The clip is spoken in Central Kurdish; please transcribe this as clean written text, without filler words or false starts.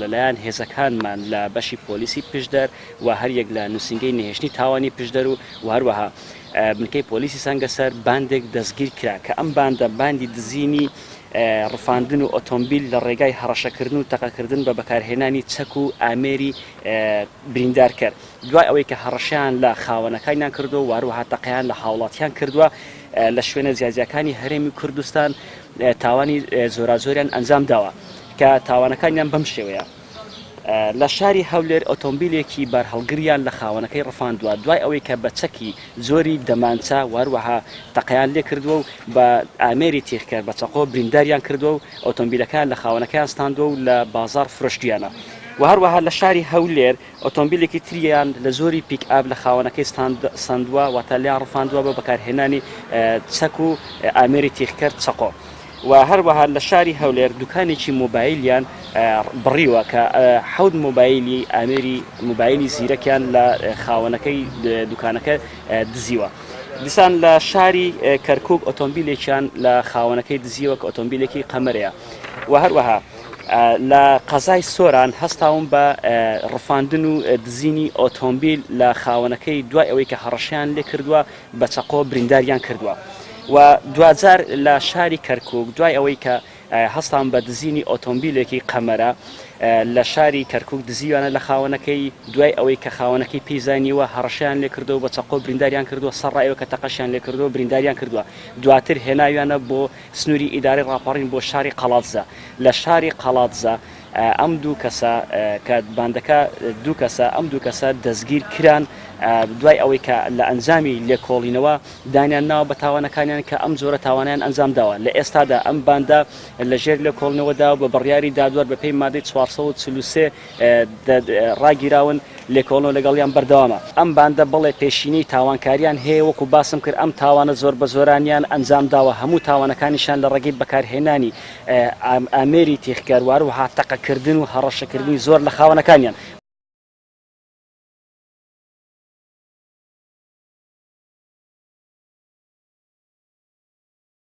لەلایەن هێزەکانمان لە بەشی پۆلیسی پشدەر و هەر یەک لە نووسنگەی نهێشتنی تاوانی پشدەر و هەروەها بنکەی پۆلیسی سەنگەسەر باندێک دەستگیر کرا کە ئەم باندە باندی دزینی ڕفاندن و ئۆتۆمبیل لە ڕێگای هەڕەشەکردن و تەقەکردن بە بەکارهێنانی چەک و ئامێری بریندار کرد دوای ئەوەی کە هەڕەشیان لە خاوەنەکانیان کردو و هەروەها تەقەیان لە هاوڵاتیان کردووە لە شوێنە جیاجیەکانی هەرێمی کوردستان تاوانی زۆرازۆریان ئەنجام داوە کە تاوانەکانیان بەم شێوەیە لە شاری هەولێر ئۆتۆمبیلێکی بەرهەڵگریان لە خاوەنەکەی ڕفاندووە دوای ئەوەی کە بە چەکی زۆری دەمانچە وهروەها تەقەیان لێ کردووە و بە ئامێری تێککرد بە چەقۆ برینداریان کردووە و ئۆتۆمبیلەکان لە خاوەنەکەیان ستاندووە و لە بازار فرۆشتیانە و هەروەها لە شاری هەولێر ئۆتۆمبیلێکی تریان لە زۆری پیک ئاب لە خاوەنەکەی ساندووە واتە لیان ڕفاندووە بە بەکارهێنانی چەک و ئامێری تێککرد چەقۆ و هەروەها لە شاری هەولێر دوکانێکی مۆبایلیان بڕیوە کە حەوت مۆبایلی ئامێری مۆبایلی زیرەکیان لە خاوەنەکەی دوکانەکە دزیوە دیسان لە شاری کەرکوک ئۆتۆمبیلێکیان لە خاوەنەکەی دزیوە کە ئۆتۆمبیلێکی قەمەرەیە و هەروەها لە قەزای سۆران هەستاون بە ڕفاندن و دزینی ئۆتۆمبیل لە خاوەنەکەی دوای ئەوەی کە هەڕەشیان لێ کردووە بە چەقۆ برینداریان کردووە و دوجار لە شاری کەرکوک دوای ئەوەی کە هەستان بە دزینی ئۆتۆمبیلێکی قەمەرە لە شاری کەرکوک دزیوانە لە خاوەنەکەی دوای ئەوەی کە خاوەنەکەی پێیزانیوە هەڕەشیان لێ کردو بە چەقۆ برینداریان کردووە سەرڕایەوە کە تەقەشیان لێ کردو برینداریان کردووە دواتر هێناویانە بۆ سنووری ئیداری ڕاپەڕین بۆ شاری قەڵاتزە لە شاری قەڵاتزە ئەم دوو کەسە کە باندەکە دوو کەسە ئەم دوو کەسە دەستگیر کران دوای ئەوەی کە لە ئەنجامی لێکۆڵینەوە دانیان ناوە بە تاوانەکانیان کە ئەم زۆرە تاوانیان ئەنجام داوە لە ئێستادا ئەم باندا لە ژێر لێکۆڵنەوەدا بە بڕیاری دادوەر بە پێی مادەی 443 ڕاگیراون لێکۆڵنەوە لەگەڵیان بەردەوامە ئەم باندە بڵێ پێشینی تاوانکاریان هەیە وەکو باسم کرد ئەم تاوانە زۆر بە زۆرانیان ئەنجام داوە هەموو تاوانەکانیشان لە ڕێگەی بەکارهێنانی ئامێری تێککار وهروەها تەقەکردن و هەڕەشەکردنی زۆر لە خاوەنەکانیان